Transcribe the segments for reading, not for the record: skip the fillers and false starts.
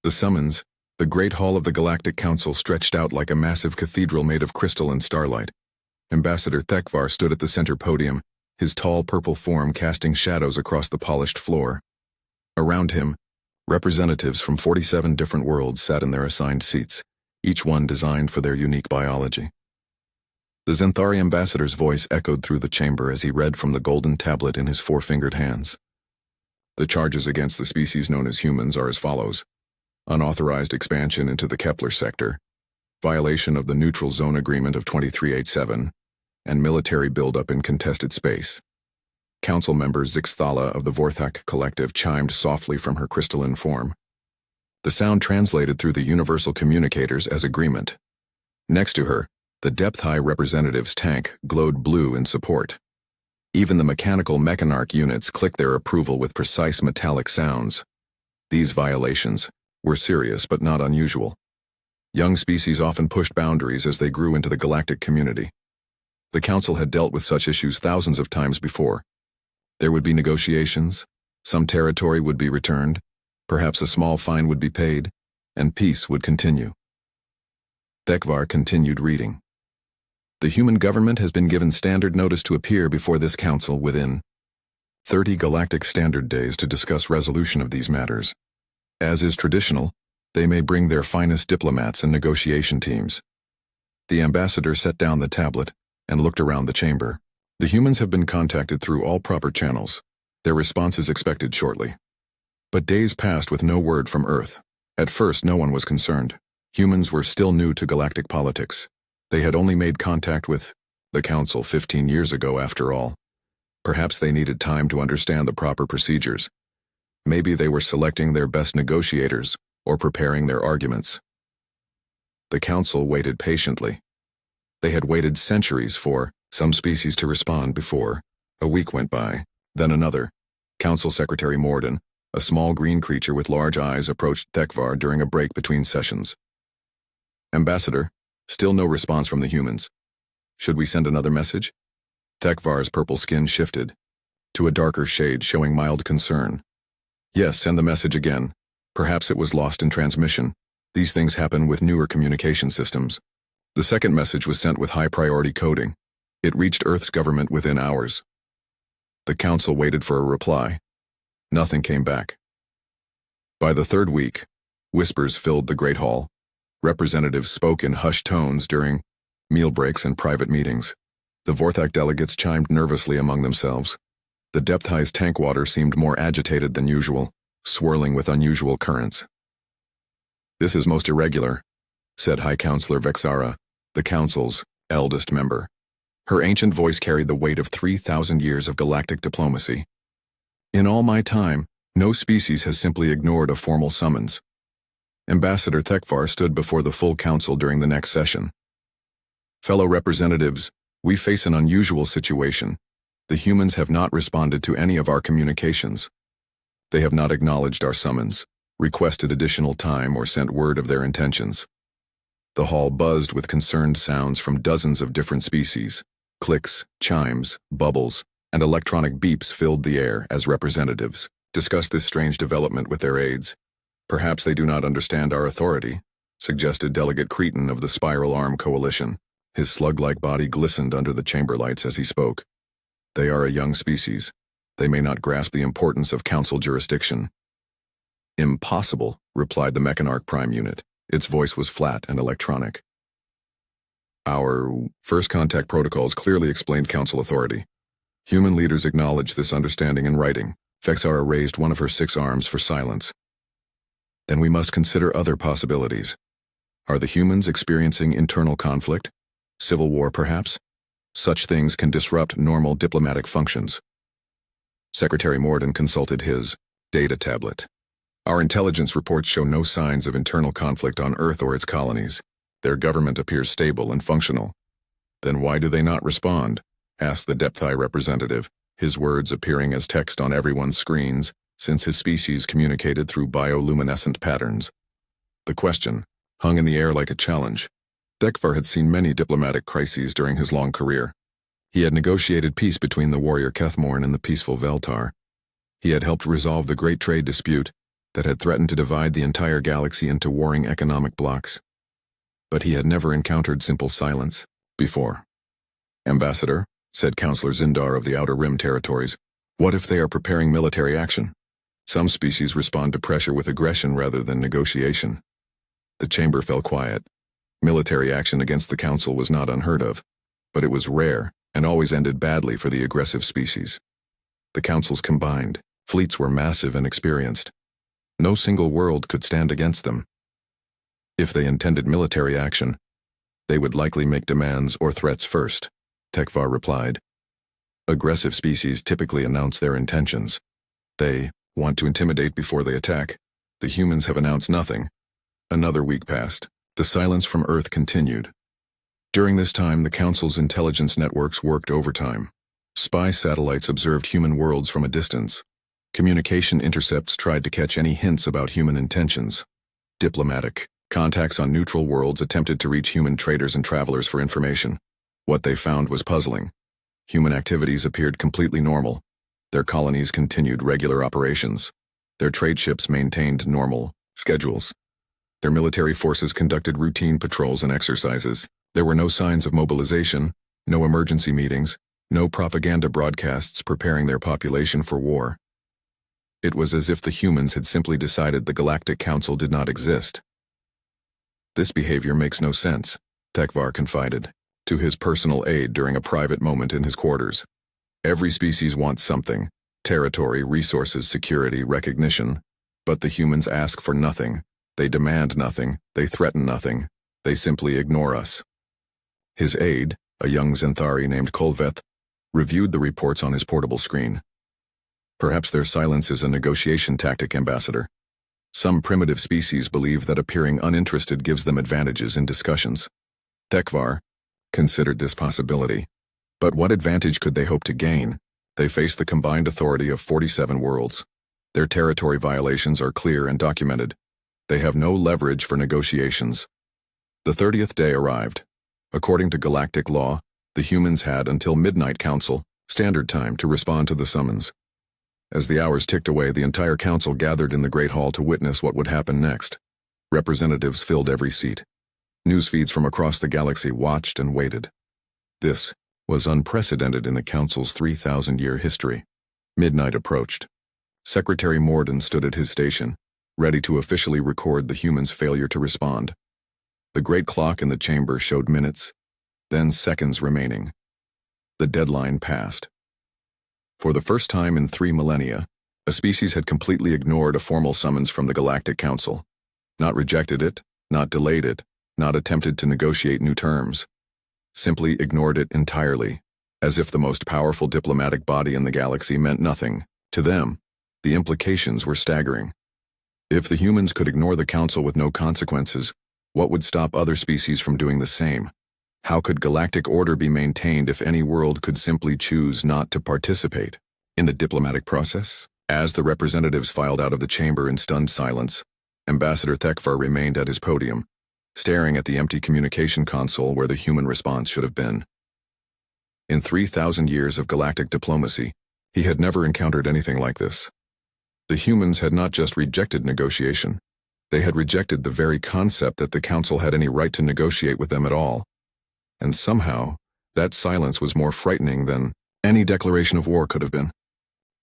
The summons, the great hall of the Galactic Council stretched out like a massive cathedral made of crystal and starlight. Ambassador Thevar stood at the center podium, his tall purple form casting shadows across the polished floor. Around him, representatives from 47 different worlds sat in their assigned seats, each one designed for their unique biology. The Xanthari ambassador's voice echoed through the chamber as he read from the golden tablet in his four-fingered hands. The charges against the species known as humans are as follows: unauthorized expansion into the Kepler sector, violation of the Neutral Zone Agreement of 2387, and military buildup in contested space. Council member Zixthala of the Vorthak Collective chimed softly from her crystalline form. The sound translated through the universal communicators as agreement. Next to her, the Depth-High representative's tank glowed blue in support. Even the mechanical mechanarch units clicked their approval with precise metallic sounds. These violations were serious but not unusual. Young species often pushed boundaries as they grew into the galactic community. The Council had dealt with such issues thousands of times before. There would be negotiations, some territory would be returned, perhaps a small fine would be paid, and peace would continue. Thevar continued reading. The human government has been given standard notice to appear before this council within 30 galactic standard days to discuss resolution of these matters. As is traditional, they may bring their finest diplomats and negotiation teams. The ambassador set down the tablet and looked around the chamber. The humans have been contacted through all proper channels. Their response is expected shortly. But days passed with no word from Earth. At first, no one was concerned. Humans were still new to galactic politics. They had only made contact with the Council 15 years ago, after all. Perhaps they needed time to understand the proper procedures. Maybe they were selecting their best negotiators or preparing their arguments. The Council waited patiently. They had waited centuries for some species to respond before. A week went by, then another. Council Secretary Morden, a small green creature with large eyes, approached Thevar during a break between sessions. Ambassador, still no response from the humans. Should we send another message? Thevar's purple skin shifted to a darker shade, showing mild concern. Yes, send the message again. Perhaps it was lost in transmission. These things happen with newer communication systems. The second message was sent with high-priority coding. It reached Earth's government within hours. The Council waited for a reply. Nothing came back. By the third week, whispers filled the Great Hall. Representatives spoke in hushed tones during meal breaks and private meetings. The Vorthak delegates chimed nervously among themselves. The Depth-High's tank water seemed more agitated than usual, swirling with unusual currents. This is most irregular, said High Counselor Vexara, the Council's eldest member. Her ancient voice carried the weight of 3,000 years of galactic diplomacy. In all my time, no species has simply ignored a formal summons. Ambassador Thevar stood before the full council during the next session. Fellow representatives, we face an unusual situation. The humans have not responded to any of our communications. They have not acknowledged our summons, requested additional time, or sent word of their intentions. The hall buzzed with concerned sounds from dozens of different species. Clicks, chimes, bubbles, and electronic beeps filled the air as representatives discussed this strange development with their aides. Perhaps they do not understand our authority, suggested Delegate Cretan of the Spiral Arm Coalition. His slug-like body glistened under the chamber lights as he spoke. They are a young species. They may not grasp the importance of council jurisdiction. Impossible, replied the Mechanarch Prime Unit. Its voice was flat and electronic. Our first contact protocols clearly explained council authority. Human leaders acknowledged this understanding in writing. Vexara raised one of her 6 arms for silence. Then we must consider other possibilities. Are the humans experiencing internal conflict? Civil war, perhaps? Such things can disrupt normal diplomatic functions. Secretary Morden consulted his data tablet. Our intelligence reports show no signs of internal conflict on Earth or its colonies. Their government appears stable and functional. Then why do they not respond? Asked the Depth-High representative, his words appearing as text on everyone's screens, since his species communicated through bioluminescent patterns. The question hung in the air like a challenge. Thevar had seen many diplomatic crises during his long career. He had negotiated peace between the warrior Kethmorn and the peaceful Veltar. He had helped resolve the Great Trade Dispute that had threatened to divide the entire galaxy into warring economic blocs. But he had never encountered simple silence before. "Ambassador," said Counselor Zindar of the Outer Rim territories, "what if they are preparing military action? Some species respond to pressure with aggression rather than negotiation." The chamber fell quiet. Military action against the Council was not unheard of, but it was rare and always ended badly for the aggressive species. The Councils combined, fleets were massive and experienced. No single world could stand against them. If they intended military action, they would likely make demands or threats first, Thevar replied. Aggressive species typically announce their intentions. They want to intimidate before they attack. The humans have announced nothing. Another week passed. The silence from Earth continued. During this time, the Council's intelligence networks worked overtime. Spy satellites observed human worlds from a distance. Communication intercepts tried to catch any hints about human intentions. Diplomatic contacts on neutral worlds attempted to reach human traders and travelers for information. What they found was puzzling. Human activities appeared completely normal. Their colonies continued regular operations. Their trade ships maintained normal schedules. Their military forces conducted routine patrols and exercises. There were no signs of mobilization, no emergency meetings, no propaganda broadcasts preparing their population for war. It was as if the humans had simply decided the Galactic Council did not exist. "This behavior makes no sense," Thevar confided to his personal aide during a private moment in his quarters. "Every species wants something: territory, resources, security, recognition. But the humans ask for nothing. They demand nothing. They threaten nothing. They simply ignore us." His aide, a young Xanthari named Kolveth, reviewed the reports on his portable screen. "Perhaps their silence is a negotiation tactic, Ambassador. Some primitive species believe that appearing uninterested gives them advantages in discussions." Thevar considered this possibility. But what advantage could they hope to gain? They face the combined authority of 47 worlds. Their territory violations are clear and documented. They have no leverage for negotiations. The 30th day arrived. According to galactic law, the humans had until midnight Council standard time to respond to the summons. As the hours ticked away, the entire Council gathered in the Great Hall to witness what would happen next. Representatives filled every seat. News feeds from across the galaxy watched and waited. This was unprecedented in the Council's 3,000-year history. Midnight approached. Secretary Morden stood at his station, ready to officially record the humans' failure to respond. The great clock in the chamber showed minutes, then seconds remaining. The deadline passed. For the first time in 3 millennia, a species had completely ignored a formal summons from the Galactic Council. Not rejected it, not delayed it, not attempted to negotiate new terms. Simply ignored it entirely, as if the most powerful diplomatic body in the galaxy meant nothing. To them, the implications were staggering. If the humans could ignore the Council with no consequences, what would stop other species from doing the same? How could galactic order be maintained if any world could simply choose not to participate in the diplomatic process? As the representatives filed out of the chamber in stunned silence, Ambassador Thevar remained at his podium, staring at the empty communication console where the human response should have been. In 3,000 years of galactic diplomacy, he had never encountered anything like this. The humans had not just rejected negotiation, they had rejected the very concept that the Council had any right to negotiate with them at all. And somehow, that silence was more frightening than any declaration of war could have been.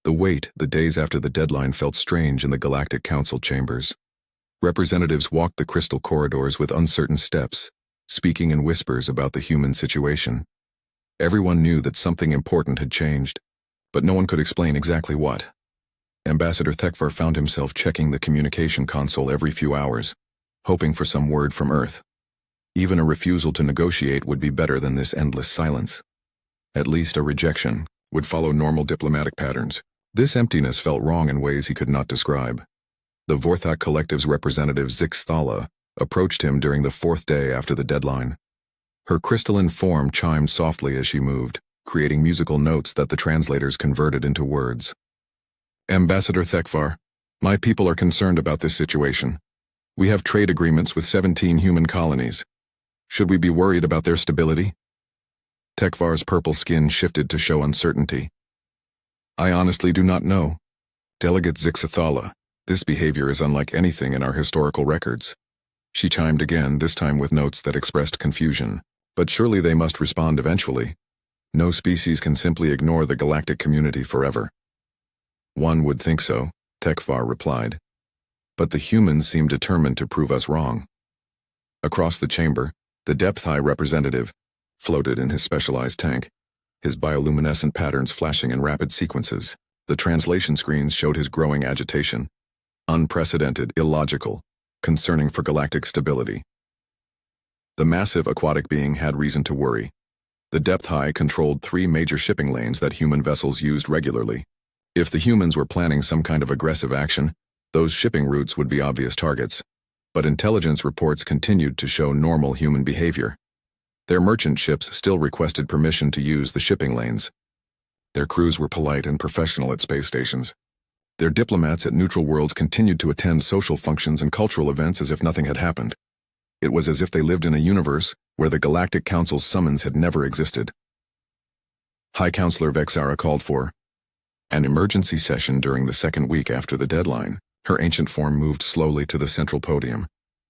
The wait, the days after the deadline, felt strange in the Galactic Council chambers. Representatives walked the crystal corridors with uncertain steps, speaking in whispers about the human situation. Everyone knew that something important had changed, but no one could explain exactly what. Ambassador Thevar found himself checking the communication console every few hours, hoping for some word from Earth. Even a refusal to negotiate would be better than this endless silence. At least a rejection would follow normal diplomatic patterns. This emptiness felt wrong in ways he could not describe. The Vorthak Collective's representative Zixthala approached him during the 4th day after the deadline. Her crystalline form chimed softly as she moved, creating musical notes that the translators converted into words. "Ambassador Thevar, my people are concerned about this situation. We have trade agreements with 17 human colonies. Should we be worried about their stability?" Thevar's purple skin shifted to show uncertainty. "I honestly do not know. Delegate Zixthala, This behavior is unlike anything in our historical records. She chimed again, this time with notes that expressed confusion. But surely they must respond eventually. No species can simply ignore the galactic community forever. One would think so, Thevar replied. But the humans seem determined to prove us wrong. Across the chamber, the depth-high representative floated in his specialized tank, his bioluminescent patterns flashing in rapid sequences. The translation screens showed his growing agitation. Unprecedented, illogical, concerning for galactic stability. The massive aquatic being had reason to worry. The depth-high controlled 3 major shipping lanes that human vessels used regularly. If the humans were planning some kind of aggressive action, those shipping routes would be obvious targets. But intelligence reports continued to show normal human behavior. Their merchant ships still requested permission to use the shipping lanes. Their crews were polite and professional at space stations. Their diplomats at neutral worlds continued to attend social functions and cultural events as if nothing had happened. It was as if they lived in a universe where the Galactic Council's summons had never existed. High Counselor Vexara called for an emergency session during the second week after the deadline. Her ancient form moved slowly to the central podium,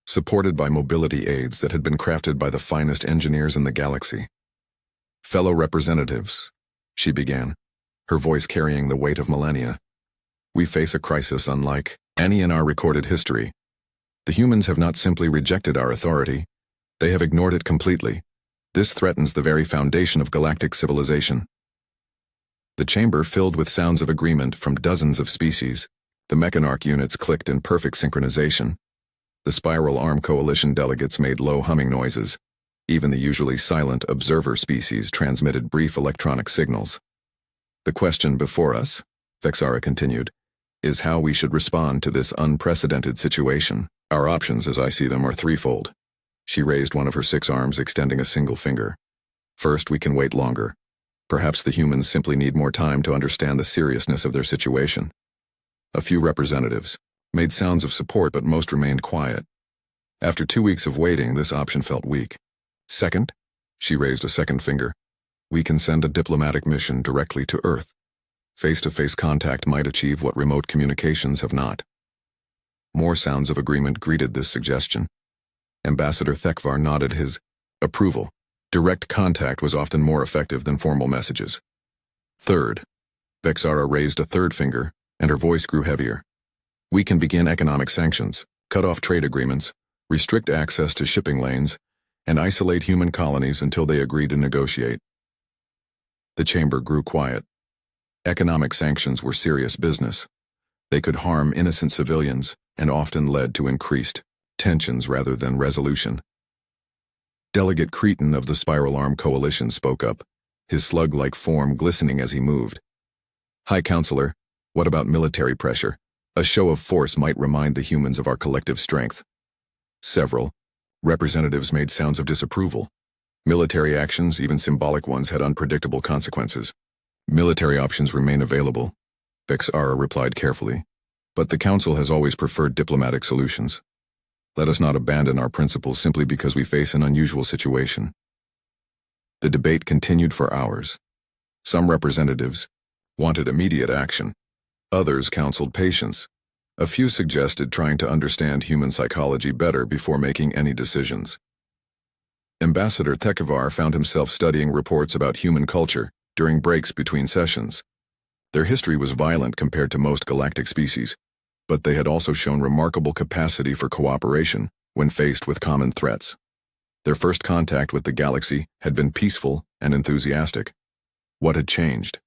supported by mobility aids that had been crafted by the finest engineers in the galaxy. Fellow representatives, she began, her voice carrying the weight of millennia. We face a crisis unlike any in our recorded history. The humans have not simply rejected our authority, they have ignored it completely. This threatens the very foundation of galactic civilization. The chamber filled with sounds of agreement from dozens of species. The Mechanarch units clicked in perfect synchronization. The Spiral Arm Coalition delegates made low humming noises. Even the usually silent observer species transmitted brief electronic signals. The question before us, Vexara continued, is how we should respond to this unprecedented situation. Our options, as I see them, are threefold. She raised one of her 6 arms, extending a single finger. First, we can wait longer. Perhaps the humans simply need more time to understand the seriousness of their situation. A few representatives made sounds of support, but most remained quiet. After 2 weeks of waiting, this option felt weak. Second, she raised a second finger, we can send a diplomatic mission directly to Earth. Face-to-face contact might achieve what remote communications have not. More sounds of agreement greeted this suggestion. Ambassador Thevar nodded his approval. Direct contact was often more effective than formal messages. Third, Vexara raised a third finger, and her voice grew heavier. We can begin economic sanctions, cut off trade agreements, restrict access to shipping lanes, and isolate human colonies until they agree to negotiate. The chamber grew quiet. Economic sanctions were serious business. They could harm innocent civilians and often led to increased tensions rather than resolution. Delegate Cretan of the Spiral Arm Coalition spoke up, his slug-like form glistening as he moved. High Counselor, what about military pressure? A show of force might remind the humans of our collective strength. Several representatives made sounds of disapproval. Military actions, even symbolic ones, had unpredictable consequences. Military options remain available, Vexara replied carefully. But the Council has always preferred diplomatic solutions. Let us not abandon our principles simply because we face an unusual situation. The debate continued for hours. Some representatives wanted immediate action. Others counseled patience. A few suggested trying to understand human psychology better before making any decisions. Ambassador Thevar found himself studying reports about human culture during breaks between sessions. Their history was violent compared to most galactic species, but they had also shown remarkable capacity for cooperation when faced with common threats. Their first contact with the galaxy had been peaceful and enthusiastic. What had changed?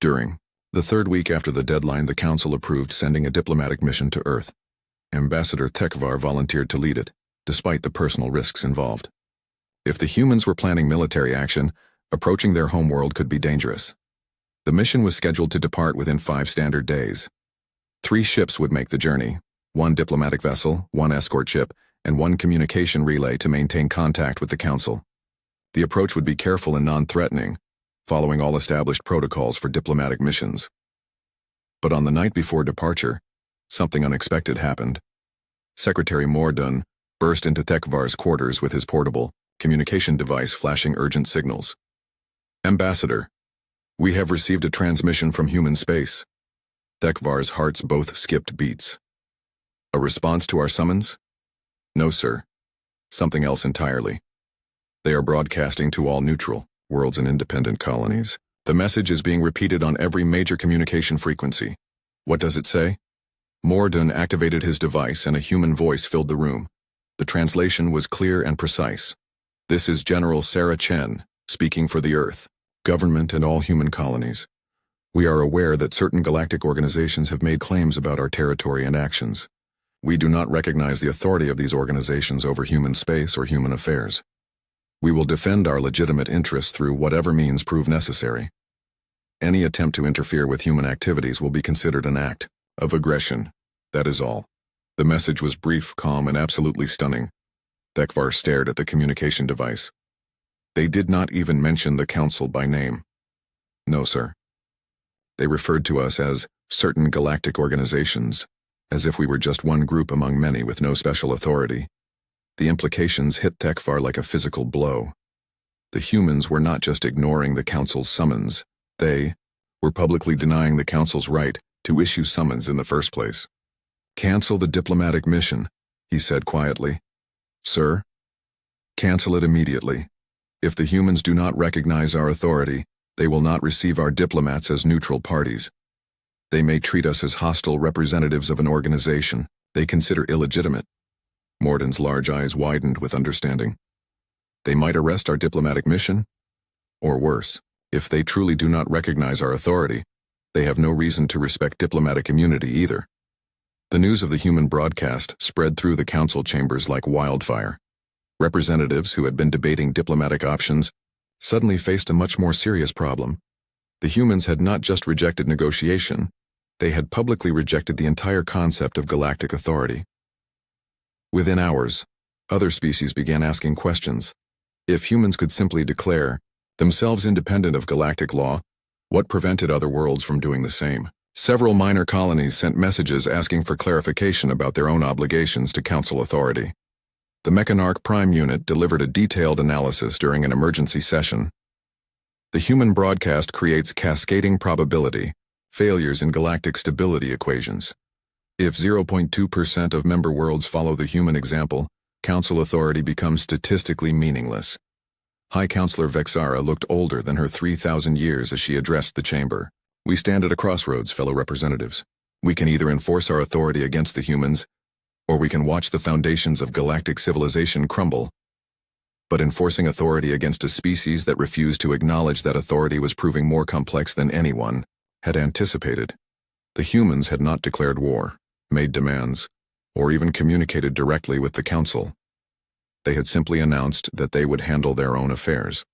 During the third week after the deadline, the Council approved sending a diplomatic mission to Earth. Ambassador Thevar volunteered to lead it, despite the personal risks involved. If the humans were planning military action, approaching their homeworld could be dangerous. The mission was scheduled to depart within 5 standard days. 3 ships would make the journey, 1 diplomatic vessel, 1 escort ship, and 1 communication relay to maintain contact with the Council. The approach would be careful and non-threatening, following all established protocols for diplomatic missions. But on the night before departure, something unexpected happened. Secretary Mordun burst into Thevar's quarters with his portable communication device flashing urgent signals. Ambassador, we have received a transmission from human space. Thevar's hearts both skipped beats. A response to our summons? No, sir. Something else entirely. They are broadcasting to all neutral worlds and independent colonies. The message is being repeated on every major communication frequency. What does it say? Morden activated his device and a human voice filled the room. The translation was clear and precise. This is General Sarah Chen, speaking for the Earth, government and all human colonies. We are aware that certain galactic organizations have made claims about our territory and actions. We do not recognize the authority of these organizations over human space or human affairs. We will defend our legitimate interests through whatever means prove necessary. Any attempt to interfere with human activities will be considered an act of aggression. That is all. The message was brief, calm, and absolutely stunning. Thevar stared at the communication device. They did not even mention the Council by name. No, sir. They referred to us as certain galactic organizations, as if we were just one group among many with no special authority. The implications hit Thevar like a physical blow. The humans were not just ignoring the Council's summons, they were publicly denying the Council's right to issue summons in the first place. Cancel the diplomatic mission, he said quietly. Sir? Cancel it immediately. If the humans do not recognize our authority, they will not receive our diplomats as neutral parties. They may treat us as hostile representatives of an organization they consider illegitimate. Morden's large eyes widened with understanding. They might arrest our diplomatic mission? Or worse, if they truly do not recognize our authority, they have no reason to respect diplomatic immunity either. The news of the human broadcast spread through the council chambers like wildfire. Representatives who had been debating diplomatic options suddenly faced a much more serious problem. The humans had not just rejected negotiation, they had publicly rejected the entire concept of galactic authority. Within hours, other species began asking questions. If humans could simply declare themselves independent of galactic law, what prevented other worlds from doing the same? Several minor colonies sent messages asking for clarification about their own obligations to Council authority. The Mechanarch Prime Unit delivered a detailed analysis during an emergency session. The human broadcast creates cascading probability, failures in galactic stability equations. If 0.2% of member worlds follow the human example, Council authority becomes statistically meaningless. High Counselor Vexara looked older than her 3,000 years as she addressed the chamber. We stand at a crossroads, fellow representatives. We can either enforce our authority against the humans, or we can watch the foundations of galactic civilization crumble. But enforcing authority against a species that refused to acknowledge that authority was proving more complex than anyone had anticipated. The humans had not declared war, made demands, or even communicated directly with the Council. They had simply announced that they would handle their own affairs.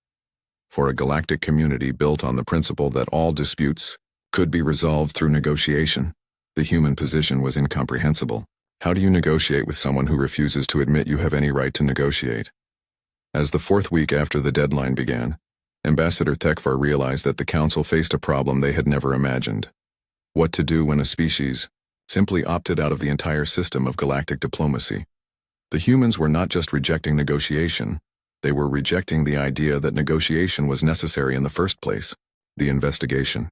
For a galactic community built on the principle that all disputes could be resolved through negotiation, the human position was incomprehensible. How do you negotiate with someone who refuses to admit you have any right to negotiate? As the fourth week after the deadline began, Ambassador Thevar realized that the Council faced a problem they had never imagined. What to do when a species simply opted out of the entire system of galactic diplomacy. The humans were not just rejecting negotiation, they were rejecting the idea that negotiation was necessary in the first place, the investigation.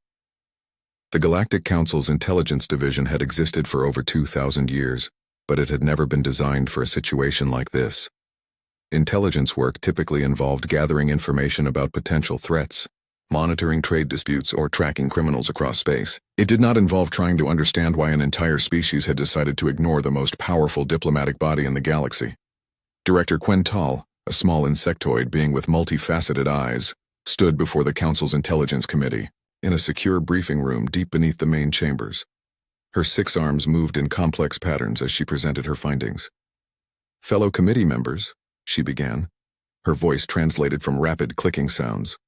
The Galactic Council's intelligence division had existed for over 2,000 years, but it had never been designed for a situation like this. Intelligence work typically involved gathering information about potential threats, monitoring trade disputes, or tracking criminals across space. It did not involve trying to understand why an entire species had decided to ignore the most powerful diplomatic body in the galaxy. Director Quental, a small insectoid being with multifaceted eyes, stood before the Council's Intelligence Committee, in a secure briefing room deep beneath the main chambers. Her 6 arms moved in complex patterns as she presented her findings. Fellow committee members, she began, her voice translated from rapid clicking sounds.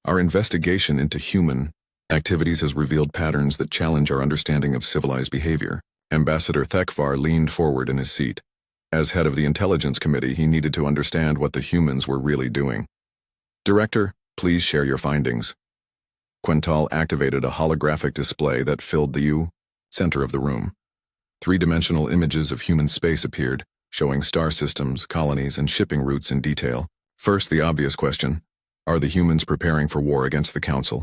Our investigation into human activities has revealed patterns that challenge our understanding of civilized behavior. Ambassador Thevar leaned forward in his seat. As head of the Intelligence Committee, he needed to understand what the humans were really doing. Director, please share your findings. Quental activated a holographic display that filled the center of the room. 3-dimensional images of human space appeared, showing star systems, colonies, and shipping routes in detail. First, the obvious question. Are the humans preparing for war against the Council?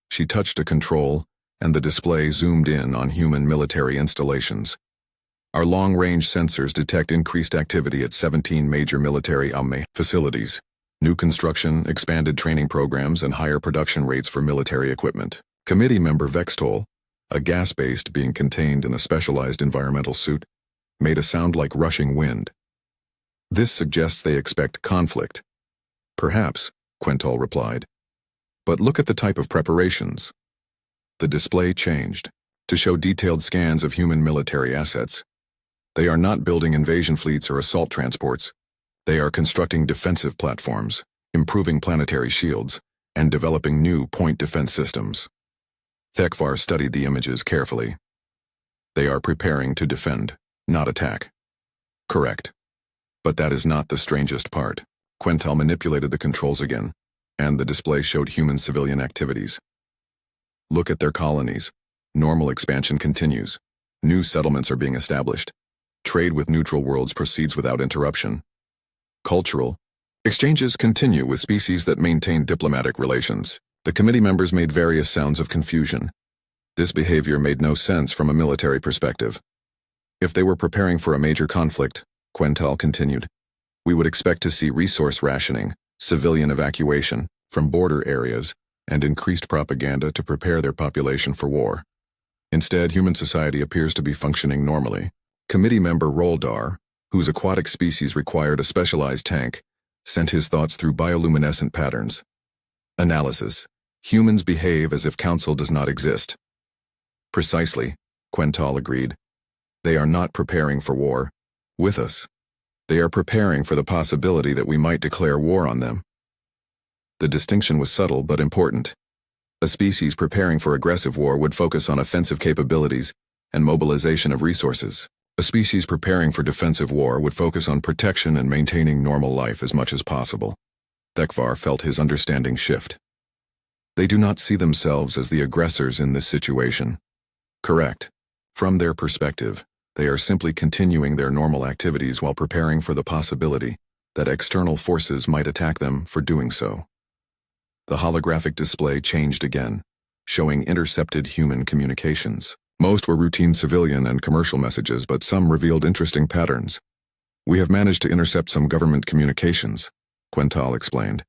She touched a control, and the display zoomed in on human military installations. Our long-range sensors detect increased activity at 17 major military facilities. New construction, expanded training programs, and higher production rates for military equipment. Committee member Vextol, a gas-based being contained in a specialized environmental suit, made a sound like rushing wind. This suggests they expect conflict. Perhaps, Quental replied. But look at the type of preparations. The display changed to show detailed scans of human military assets. They are not building invasion fleets or assault transports. They are constructing defensive platforms, improving planetary shields, and developing new point defense systems. Thevar studied the images carefully. They are preparing to defend, not attack. Correct. But that is not the strangest part. Quental manipulated the controls again, and the display showed human civilian activities. Look at their colonies. Normal expansion continues. New settlements are being established. Trade with neutral worlds proceeds without interruption. Cultural exchanges continue with species that maintain diplomatic relations. The committee members made various sounds of confusion. This behavior made no sense from a military perspective. If they were preparing for a major conflict, Quental continued, we would expect to see resource rationing, civilian evacuation from border areas, and increased propaganda to prepare their population for war. Instead, human society appears to be functioning normally. Committee member Roldar, whose aquatic species required a specialized tank, sent his thoughts through bioluminescent patterns. Analysis. Humans behave as if Council does not exist. Precisely, Quental agreed. They are not preparing for war with us. They are preparing for the possibility that we might declare war on them. The distinction was subtle but important. A species preparing for aggressive war would focus on offensive capabilities and mobilization of resources. A species preparing for defensive war would focus on protection and maintaining normal life as much as possible. Thevar felt his understanding shift. They do not see themselves as the aggressors in this situation. Correct. From their perspective, they are simply continuing their normal activities while preparing for the possibility that external forces might attack them for doing so. The holographic display changed again, showing intercepted human communications. Most were routine civilian and commercial messages, but some revealed interesting patterns. We have managed to intercept some government communications, Quental explained.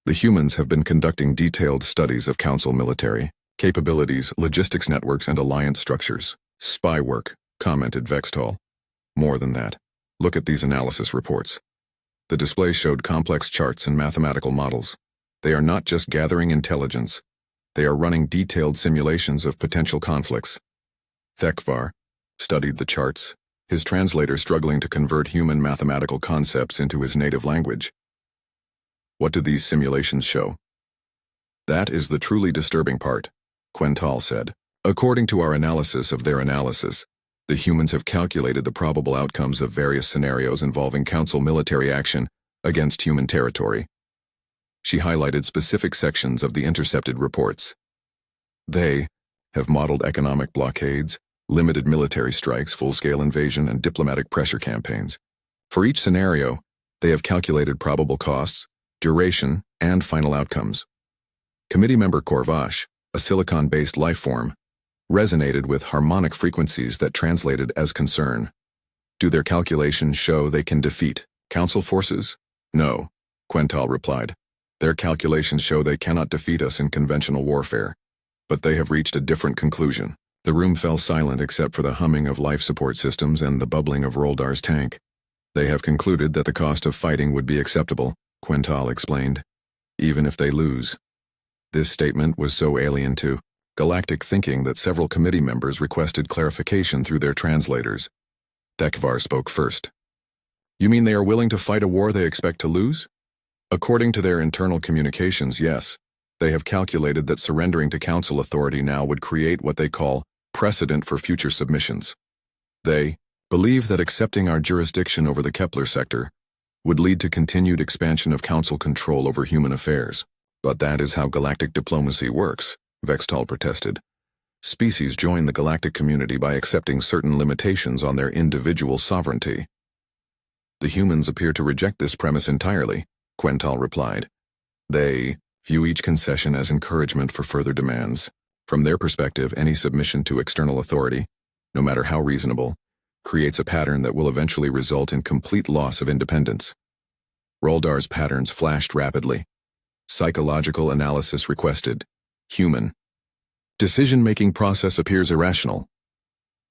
The humans have been conducting detailed studies of Council military capabilities, logistics networks, and alliance structures. Spy work, commented Vextol. More than that. Look at these analysis reports. The display showed complex charts and mathematical models. They are not just gathering intelligence. They are running detailed simulations of potential conflicts. Thevar studied the charts, his translator struggling to convert human mathematical concepts into his native language. What do these simulations show? That is the truly disturbing part, Quental said. According to our analysis of their analysis, the humans have calculated the probable outcomes of various scenarios involving Council military action against human territory. She highlighted specific sections of the intercepted reports. They have modeled economic blockades, limited military strikes, full-scale invasion, and diplomatic pressure campaigns. For each scenario, they have calculated probable costs, duration, and final outcomes. Committee member Korvash, a silicon-based life form, resonated with harmonic frequencies that translated as concern. Do their calculations show they can defeat Council forces? No, Quental replied. Their calculations show they cannot defeat us in conventional warfare. But they have reached a different conclusion. The room fell silent except for the humming of life support systems and the bubbling of Roldar's tank. They have concluded that the cost of fighting would be acceptable, Quental explained, even if they lose. This statement was so alien to galactic thinking that several committee members requested clarification through their translators. Thevar spoke first. You mean they are willing to fight a war they expect to lose? According to their internal communications, yes. They have calculated that surrendering to Council authority now would create what they call precedent for future submissions. They believe that accepting our jurisdiction over the Kepler sector would lead to continued expansion of Council control over human affairs. But that is how galactic diplomacy works, Vextol protested. Species join the galactic community by accepting certain limitations on their individual sovereignty. The humans appear to reject this premise entirely, Quental replied. They view each concession as encouragement for further demands. From their perspective, any submission to external authority, no matter how reasonable, creates a pattern that will eventually result in complete loss of independence. Roldar's patterns flashed rapidly. Psychological analysis requested. Human. Decision-making process appears irrational.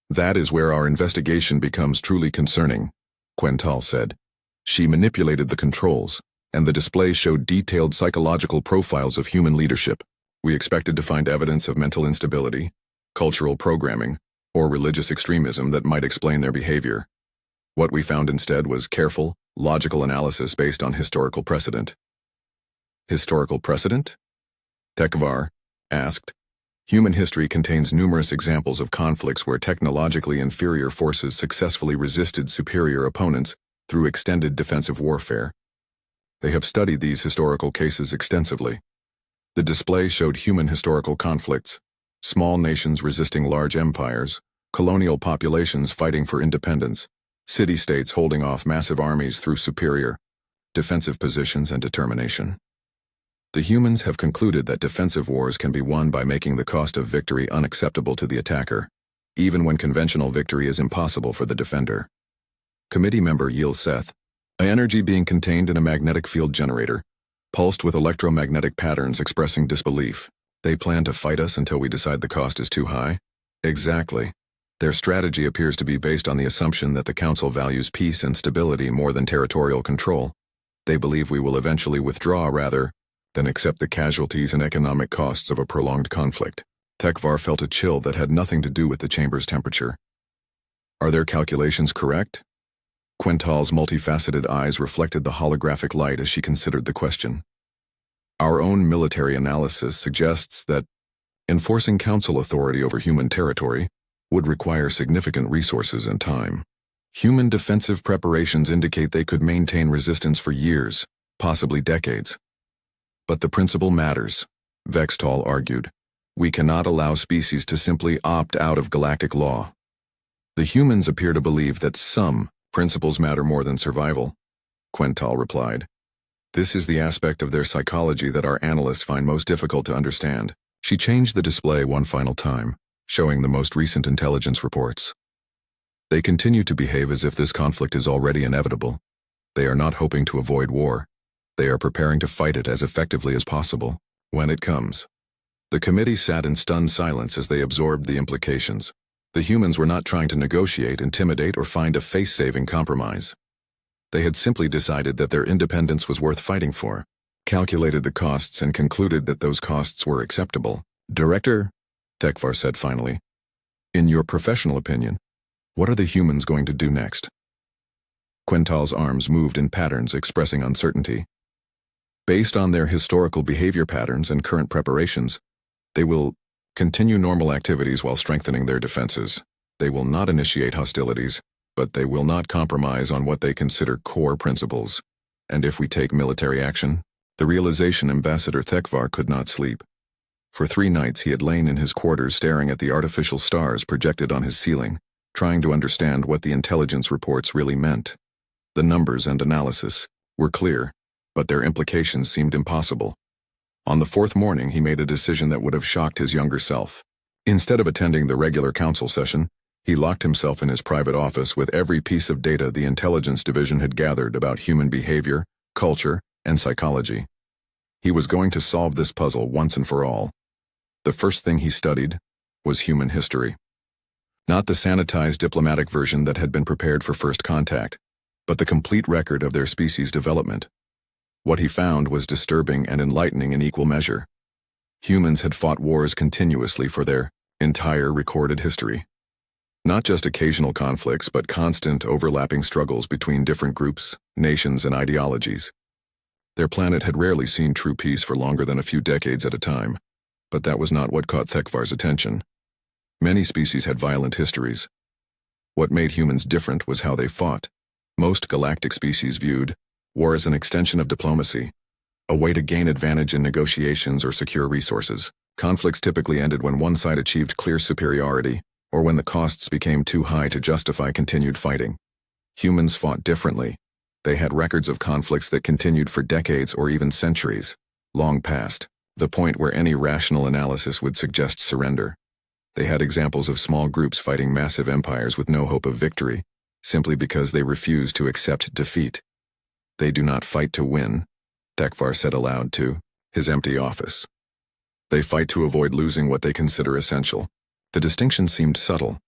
That is where our investigation becomes truly concerning, Quental said. She manipulated the controls, and the display showed detailed psychological profiles of human leadership. We expected to find evidence of mental instability, cultural programming, or religious extremism that might explain their behavior. What we found instead was careful, logical analysis based on historical precedent. Historical precedent? Thevar asked. Human history contains numerous examples of conflicts where technologically inferior forces successfully resisted superior opponents through extended defensive warfare. They have studied these historical cases extensively. The display showed human historical conflicts, small nations resisting large empires, colonial populations fighting for independence, city-states holding off massive armies through superior defensive positions and determination. The humans have concluded that defensive wars can be won by making the cost of victory unacceptable to the attacker, even when conventional victory is impossible for the defender. Committee member Yil Seth, an energy being contained in a magnetic field generator, pulsed with electromagnetic patterns expressing disbelief. They plan to fight us until we decide the cost is too high? Exactly. Their strategy appears to be based on the assumption that the Council values peace and stability more than territorial control. They believe we will eventually withdraw rather than accept the casualties and economic costs of a prolonged conflict. Thevar felt a chill that had nothing to do with the chamber's temperature. Are their calculations correct? Quental's multifaceted eyes reflected the holographic light as she considered the question. Our own military analysis suggests that enforcing council authority over human territory would require significant resources and time. Human defensive preparations indicate they could maintain resistance for years, possibly decades. But the principle matters, Vextal argued. We cannot allow species to simply opt out of galactic law. The humans appear to believe that some principles matter more than survival, Quental replied. This is the aspect of their psychology that our analysts find most difficult to understand. She changed the display one final time, showing the most recent intelligence reports. They continue to behave as if this conflict is already inevitable. They are not hoping to avoid war. They are preparing to fight it as effectively as possible, when it comes. The committee sat in stunned silence as they absorbed the implications. The humans were not trying to negotiate, intimidate, or find a face-saving compromise. They had simply decided that their independence was worth fighting for, calculated the costs, and concluded that those costs were acceptable. Director, Thevar said finally, in your professional opinion, what are the humans going to do next? Quental's arms moved in patterns expressing uncertainty. Based on their historical behavior patterns and current preparations, they will continue normal activities while strengthening their defenses. They will not initiate hostilities, but they will not compromise on what they consider core principles. And if we take military action, the realization Ambassador Thevar could not sleep. For 3 nights he had lain in his quarters staring at the artificial stars projected on his ceiling, trying to understand what the intelligence reports really meant. The numbers and analysis were clear, but their implications seemed impossible. On the 4th morning, he made a decision that would have shocked his younger self. Instead of attending the regular council session, he locked himself in his private office with every piece of data the intelligence division had gathered about human behavior, culture, and psychology. He was going to solve this puzzle once and for all. The first thing he studied was human history. Not the sanitized diplomatic version that had been prepared for first contact, but the complete record of their species' development. What he found was disturbing and enlightening in equal measure. Humans had fought wars continuously for their entire recorded history. Not just occasional conflicts, but constant overlapping struggles between different groups, nations, and ideologies. Their planet had rarely seen true peace for longer than a few decades at a time, but that was not what caught Thevar's attention. Many species had violent histories. What made humans different was how they fought. Most galactic species viewed war as an extension of diplomacy, a way to gain advantage in negotiations or secure resources. Conflicts typically ended when one side achieved clear superiority, or when the costs became too high to justify continued fighting. Humans fought differently. They had records of conflicts that continued for decades or even centuries, long past. the point where any rational analysis would suggest surrender. They had examples of small groups fighting massive empires with no hope of victory, simply because they refused to accept defeat. They do not fight to win, Thevar said aloud to his empty office. They fight to avoid losing what they consider essential. The distinction seemed subtle,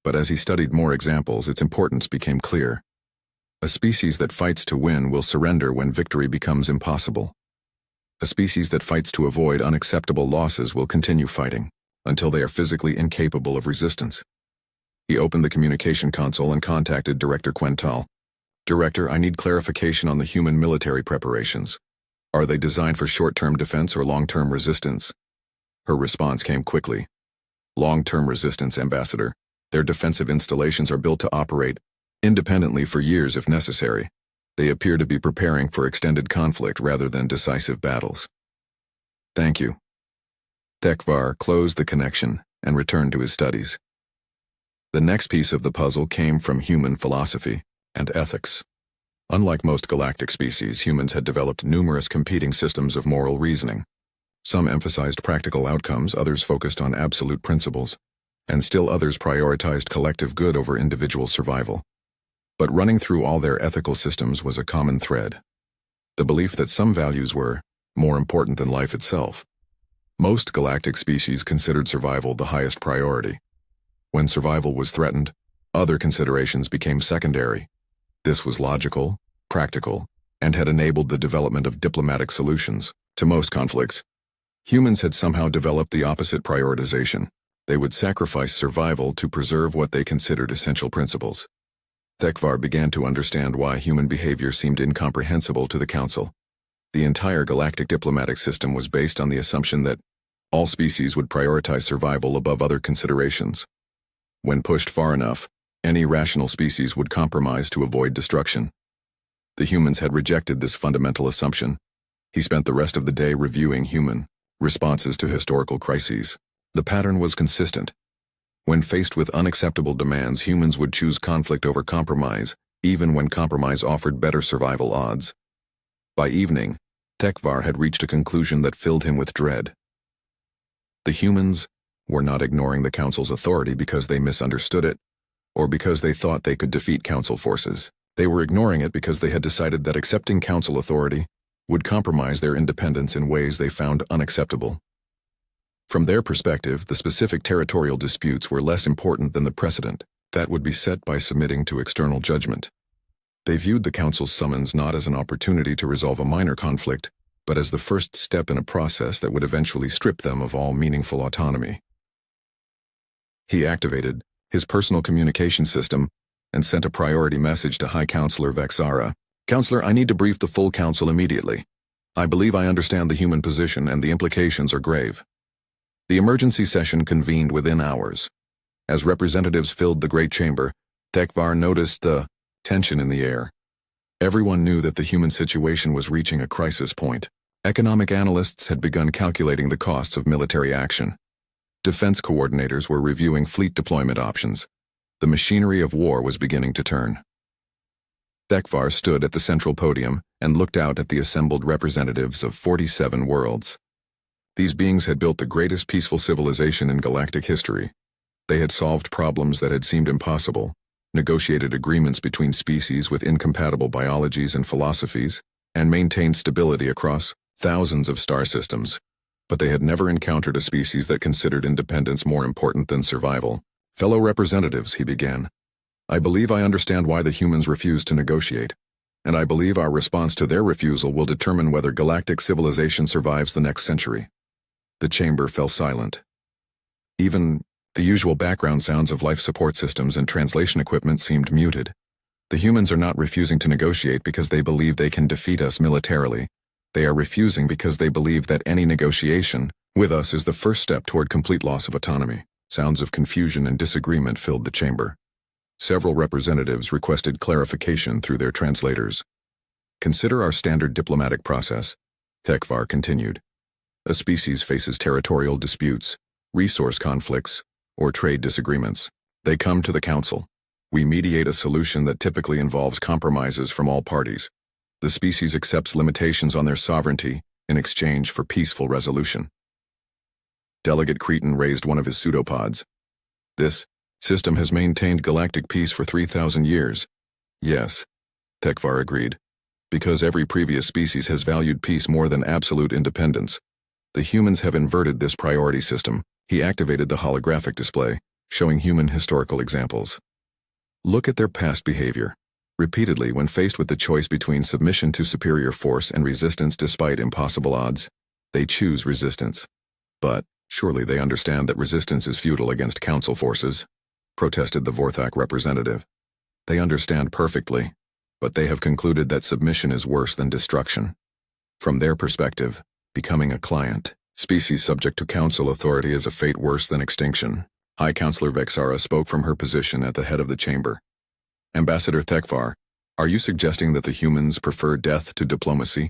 but as he studied more examples, its importance became clear. A species that fights to win will surrender when victory becomes impossible. A species that fights to avoid unacceptable losses will continue fighting until they are physically incapable of resistance. He opened the communication console and contacted Director Quental. Director, I need clarification on the human military preparations. Are they designed for short-term defense or long-term resistance? Her response came quickly. Long-term resistance, Ambassador. Their defensive installations are built to operate independently for years if necessary. They appear to be preparing for extended conflict rather than decisive battles. Thank you. Thevar closed the connection and returned to his studies. The next piece of the puzzle came from human philosophy and ethics. Unlike most galactic species, humans had developed numerous competing systems of moral reasoning. Some emphasized practical outcomes, others focused on absolute principles, and still others prioritized collective good over individual survival. But running through all their ethical systems was a common thread: the belief that some values were more important than life itself. Most galactic species considered survival the highest priority. When survival was threatened, other considerations became secondary. This was logical, practical, and had enabled the development of diplomatic solutions to most conflicts. Humans had somehow developed the opposite prioritization. They would sacrifice survival to preserve what they considered essential principles. Thevar began to understand why human behavior seemed incomprehensible to the Council. The entire galactic diplomatic system was based on the assumption that all species would prioritize survival above other considerations. When pushed far enough, any rational species would compromise to avoid destruction. The humans had rejected this fundamental assumption. He spent the rest of the day reviewing human responses to historical crises. The pattern was consistent. When faced with unacceptable demands, humans would choose conflict over compromise, even when compromise offered better survival odds. By evening, Thevar had reached a conclusion that filled him with dread. The humans were not ignoring the Council's authority because they misunderstood it, or because they thought they could defeat Council forces. They were ignoring it because they had decided that accepting Council authority would compromise their independence in ways they found unacceptable. From their perspective, the specific territorial disputes were less important than the precedent that would be set by submitting to external judgment. They viewed the Council's summons not as an opportunity to resolve a minor conflict, but as the first step in a process that would eventually strip them of all meaningful autonomy. He activated his personal communication system and sent a priority message to High Counselor Vexara. Counselor, I need to brief the full Council immediately. I believe I understand the human position and the implications are grave. The emergency session convened within hours. As representatives filled the great chamber, Thevar noticed the tension in the air. Everyone knew that the human situation was reaching a crisis point. Economic analysts had begun calculating the costs of military action. Defense coordinators were reviewing fleet deployment options. The machinery of war was beginning to turn. Thevar stood at the central podium and looked out at the assembled representatives of 47 worlds. These beings had built the greatest peaceful civilization in galactic history. They had solved problems that had seemed impossible, negotiated agreements between species with incompatible biologies and philosophies, and maintained stability across thousands of star systems. But they had never encountered a species that considered independence more important than survival. Fellow representatives, he began, I believe I understand why the humans refuse to negotiate, and I believe our response to their refusal will determine whether galactic civilization survives the next century. The chamber fell silent. Even the usual background sounds of life support systems and translation equipment seemed muted. The humans are not refusing to negotiate because they believe they can defeat us militarily. They are refusing because they believe that any negotiation with us is the first step toward complete loss of autonomy. Sounds of confusion and disagreement filled the chamber. Several representatives requested clarification through their translators. Consider our standard diplomatic process, Thevar continued. A species faces territorial disputes, resource conflicts, or trade disagreements. They come to the Council. We mediate a solution that typically involves compromises from all parties. The species accepts limitations on their sovereignty in exchange for peaceful resolution. Delegate Cretan raised one of his pseudopods. This system has maintained galactic peace for 3,000 years. Yes, Thevar agreed. Because every previous species has valued peace more than absolute independence. The humans have inverted this priority system. He activated the holographic display, showing human historical examples. Look at their past behavior. Repeatedly, when faced with the choice between submission to superior force and resistance despite impossible odds, they choose resistance. But surely they understand that resistance is futile against council forces, protested the Vorthak representative. They understand perfectly, but they have concluded that submission is worse than destruction. From their perspective, becoming a client, species subject to council authority is a fate worse than extinction. High Counselor Vexara spoke from her position at the head of the chamber. Ambassador Thevar, are you suggesting that the humans prefer death to diplomacy?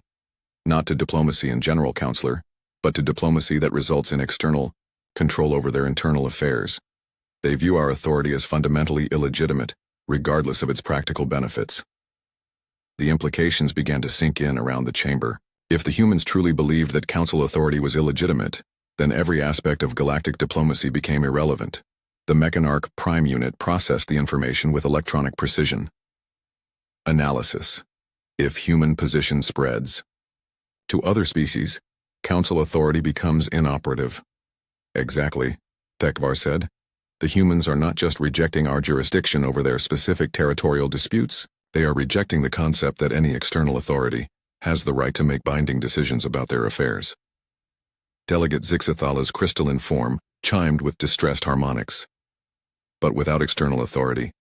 Not to diplomacy in general, Counselor, but to diplomacy that results in external control over their internal affairs. They view our authority as fundamentally illegitimate, regardless of its practical benefits. The implications began to sink in around the chamber. If the humans truly believed that council authority was illegitimate, then every aspect of galactic diplomacy became irrelevant. The Mechanarch Prime Unit processed the information with electronic precision. Analysis. If human position spreads to other species, council authority becomes inoperative. Exactly, Thevar said. The humans are not just rejecting our jurisdiction over their specific territorial disputes, they are rejecting the concept that any external authority has the right to make binding decisions about their affairs. Delegate Zixathala's crystalline form chimed with distressed harmonics. But without external authority,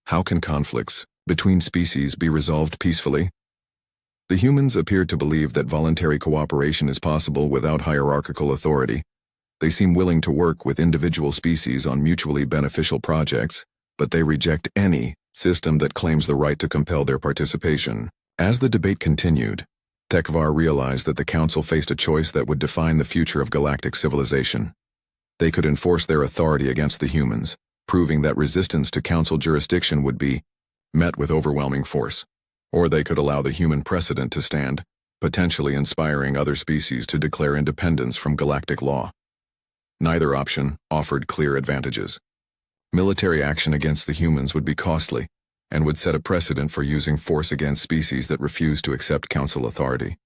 how can conflicts between species be resolved peacefully? The humans appeared to believe that voluntary cooperation is possible without hierarchical authority. They seem willing to work with individual species on mutually beneficial projects, but they reject any system that claims the right to compel their participation. As the debate continued, Thevar realized that the Council faced a choice that would define the future of galactic civilization. They could enforce their authority against the humans, proving that resistance to Council jurisdiction would be met with overwhelming force. Or they could allow the human precedent to stand, potentially inspiring other species to declare independence from galactic law. Neither option offered clear advantages. Military action against the humans would be costly, and would set a precedent for using force against species that refuse to accept Council authority.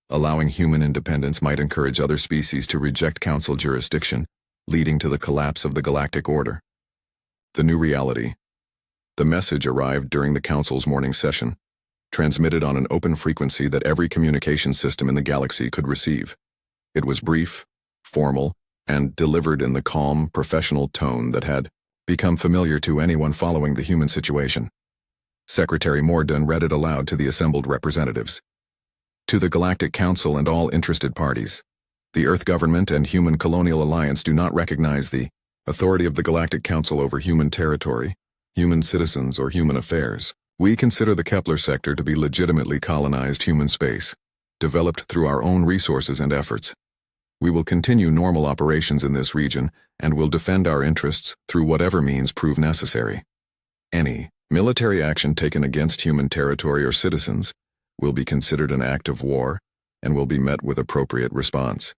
Allowing human independence might encourage other species to reject Council jurisdiction, leading to the collapse of the galactic order. The new reality. The message arrived during the Council's morning session, transmitted on an open frequency that every communication system in the galaxy could receive. It was brief, formal, and delivered in the calm, professional tone that had become familiar to anyone following the human situation. Secretary Mordun read it aloud to the assembled representatives. To the Galactic Council and all interested parties, the Earth Government and Human Colonial Alliance do not recognize the authority of the Galactic Council over human territory, human citizens, or human affairs. We consider the Kepler sector to be legitimately colonized human space, developed through our own resources and efforts. We will continue normal operations in this region and will defend our interests through whatever means prove necessary. Any military action taken against human territory or citizens will be considered an act of war and will be met with appropriate response.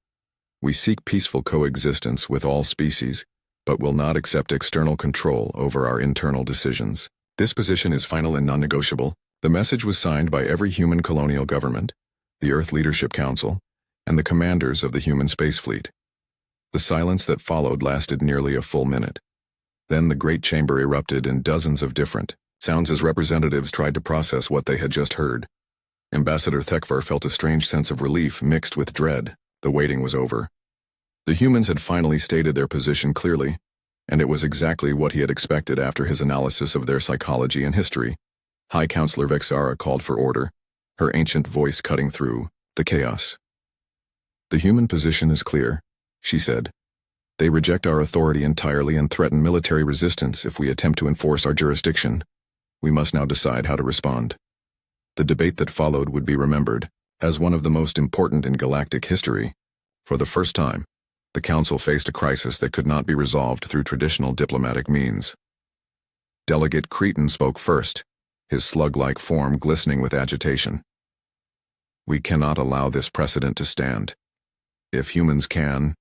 We seek peaceful coexistence with all species, but will not accept external control over our internal decisions. This position is final and non-negotiable. The message was signed by every human colonial government, the Earth Leadership Council, and the commanders of the human space fleet. The silence that followed lasted nearly a full minute. Then the great chamber erupted in dozens of different sounds as representatives tried to process what they had just heard. Ambassador Thevar felt a strange sense of relief mixed with dread. The waiting was over. The humans had finally stated their position clearly, and it was exactly what he had expected after his analysis of their psychology and history. High Counselor Vexara called for order, her ancient voice cutting through the chaos. The human position is clear, she said. They reject our authority entirely and threaten military resistance if we attempt to enforce our jurisdiction. We must now decide how to respond. The debate that followed would be remembered as one of the most important in galactic history. For the first time, the Council faced a crisis that could not be resolved through traditional diplomatic means. Delegate Cretan spoke first, his slug-like form glistening with agitation. We cannot allow this precedent to stand. If humans can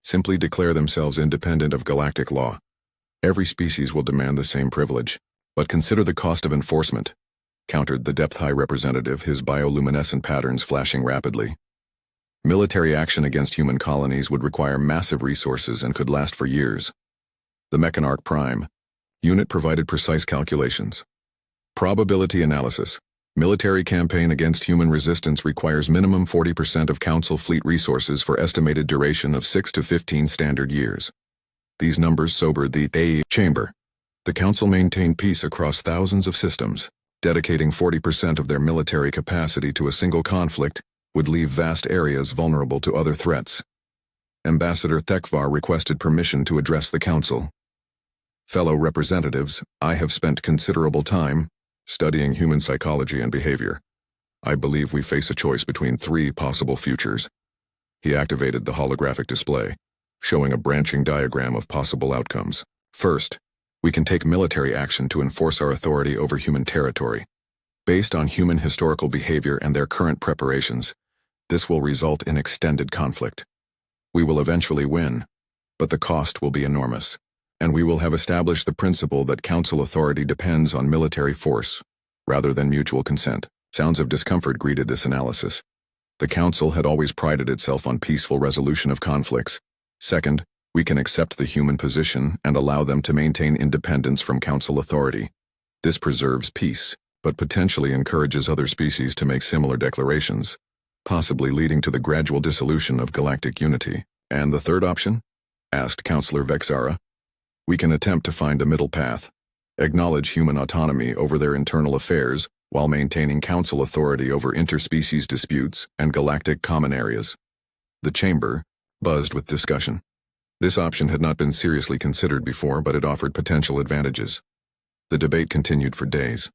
simply declare themselves independent of galactic law, every species will demand the same privilege. But consider the cost of enforcement, countered the Depth High representative, his bioluminescent patterns flashing rapidly. Military action against human colonies would require massive resources and could last for years. The Mechanarch Prime unit provided precise calculations. Probability analysis. Military campaign against human resistance requires minimum 40% of Council fleet resources for estimated duration of 6 to 15 standard years. These numbers sobered the A Chamber. The Council maintained peace across thousands of systems. Dedicating 40% of their military capacity to a single conflict would leave vast areas vulnerable to other threats. Ambassador Thevar requested permission to address the Council. Fellow representatives, I have spent considerable time studying human psychology and behavior. I believe we face a choice between 3 possible futures. He activated the holographic display, showing a branching diagram of possible outcomes. First, we can take military action to enforce our authority over human territory. Based on human historical behavior and their current preparations, this will result in extended conflict. We will eventually win, but the cost will be enormous, and we will have established the principle that Council authority depends on military force, rather than mutual consent. Sounds of discomfort greeted this analysis. The Council had always prided itself on peaceful resolution of conflicts. Second, we can accept the human position and allow them to maintain independence from Council authority. This preserves peace, but potentially encourages other species to make similar declarations, possibly leading to the gradual dissolution of galactic unity. And the third option? Asked Councillor Vexara. We can attempt to find a middle path, acknowledge human autonomy over their internal affairs while maintaining Council authority over interspecies disputes and galactic common areas. The Chamber buzzed with discussion. This option had not been seriously considered before, but it offered potential advantages. The debate continued for days.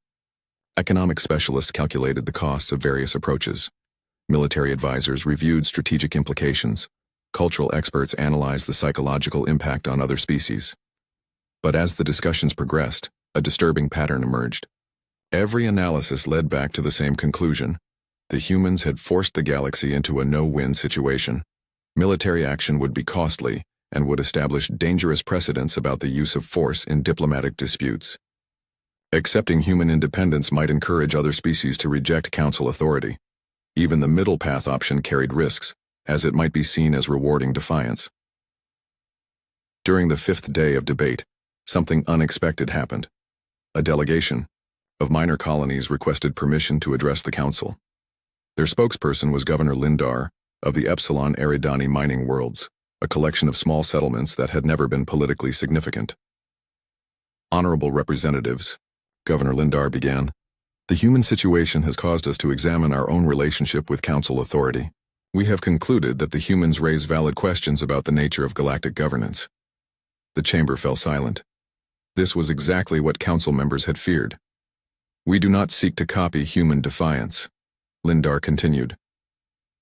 Economic specialists calculated the costs of various approaches. Military advisors reviewed strategic implications. Cultural experts analyzed the psychological impact on other species. But as the discussions progressed, a disturbing pattern emerged. Every analysis led back to the same conclusion. The humans had forced the galaxy into a no-win situation. Military action would be costly and would establish dangerous precedents about the use of force in diplomatic disputes. Accepting human independence might encourage other species to reject Council authority. Even the middle path option carried risks, as it might be seen as rewarding defiance. During the 5th day of debate, something unexpected happened. A delegation of minor colonies requested permission to address the Council. Their spokesperson was Governor Lindar of the Epsilon Eridani mining worlds, a collection of small settlements that had never been politically significant. Honorable representatives, Governor Lindar began, the human situation has caused us to examine our own relationship with Council authority. We have concluded that the humans raise valid questions about the nature of galactic governance. The Chamber fell silent. This was exactly what Council members had feared. We do not seek to copy human defiance, Lindar continued.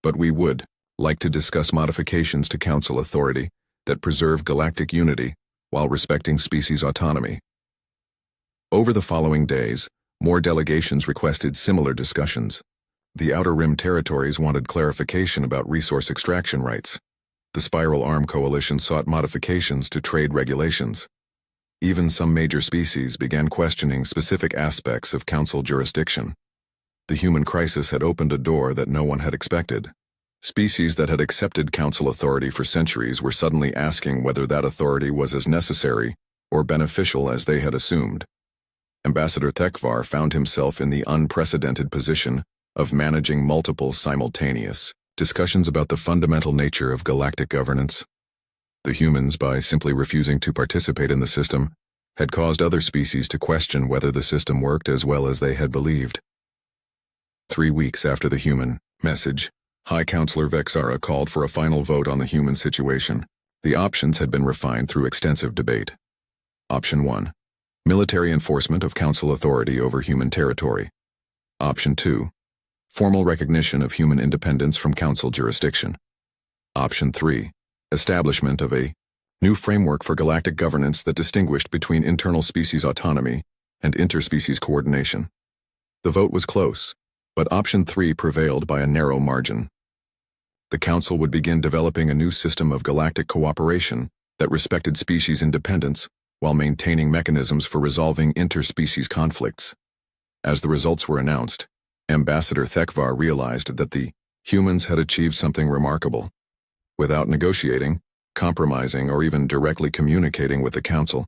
But we would like to discuss modifications to Council authority that preserve galactic unity while respecting species autonomy. Over the following days, more delegations requested similar discussions. The Outer Rim territories wanted clarification about resource extraction rights. The Spiral Arm Coalition sought modifications to trade regulations. Even some major species began questioning specific aspects of Council jurisdiction. The human crisis had opened a door that no one had expected. Species that had accepted Council authority for centuries were suddenly asking whether that authority was as necessary or beneficial as they had assumed. Ambassador Thevar found himself in the unprecedented position of managing multiple simultaneous discussions about the fundamental nature of galactic governance. The humans, by simply refusing to participate in the system, had caused other species to question whether the system worked as well as they had believed. 3 weeks after the human message, High Counselor Vexara called for a final vote on the human situation. The options had been refined through extensive debate. Option 1. Military enforcement of Council authority over human territory. Option 2. Formal recognition of human independence from Council jurisdiction. Option 3. Establishment of a new framework for galactic governance that distinguished between internal species autonomy and interspecies coordination. The vote was close. But option 3 prevailed by a narrow margin. The Council would begin developing a new system of galactic cooperation that respected species independence while maintaining mechanisms for resolving interspecies conflicts. As the results were announced, Ambassador Thevar realized that the humans had achieved something remarkable. Without negotiating, compromising, or even directly communicating with the Council,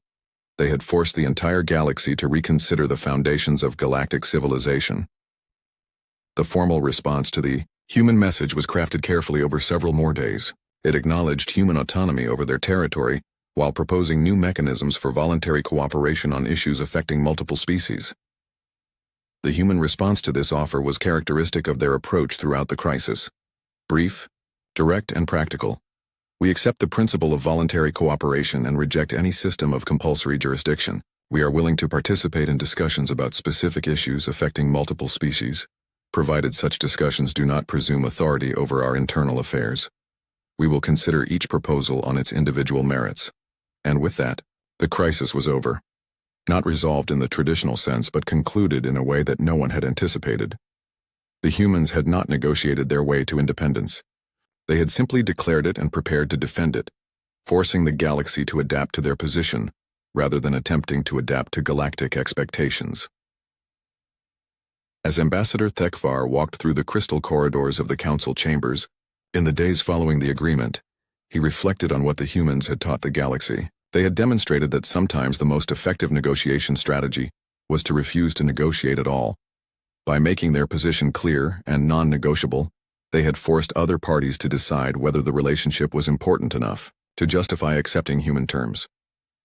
they had forced the entire galaxy to reconsider the foundations of galactic civilization. The formal response to the human message was crafted carefully over several more days. It acknowledged human autonomy over their territory while proposing new mechanisms for voluntary cooperation on issues affecting multiple species. The human response to this offer was characteristic of their approach throughout the crisis. Brief, direct, and practical. We accept the principle of voluntary cooperation and reject any system of compulsory jurisdiction. We are willing to participate in discussions about specific issues affecting multiple species, provided such discussions do not presume authority over our internal affairs. We will consider each proposal on its individual merits. And with that, the crisis was over. Not resolved in the traditional sense, but concluded in a way that no one had anticipated. The humans had not negotiated their way to independence. They had simply declared it and prepared to defend it, forcing the galaxy to adapt to their position, rather than attempting to adapt to galactic expectations. As Ambassador Thevar walked through the crystal corridors of the Council chambers, in the days following the agreement, he reflected on what the humans had taught the galaxy. They had demonstrated that sometimes the most effective negotiation strategy was to refuse to negotiate at all. By making their position clear and non-negotiable, they had forced other parties to decide whether the relationship was important enough to justify accepting human terms.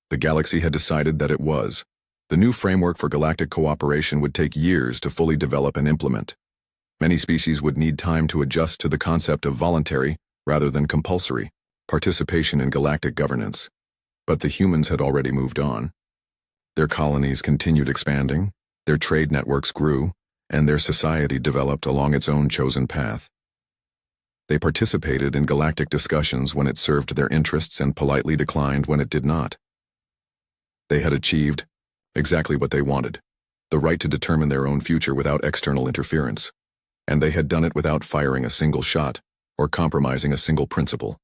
The galaxy had decided that it was. The new framework for galactic cooperation would take years to fully develop and implement. Many species would need time to adjust to the concept of voluntary, rather than compulsory, participation in galactic governance. But the humans had already moved on. Their colonies continued expanding, their trade networks grew, and their society developed along its own chosen path. They participated in galactic discussions when it served their interests and politely declined when it did not. They had achieved exactly what they wanted, the right to determine their own future without external interference. And they had done it without firing a single shot or compromising a single principle.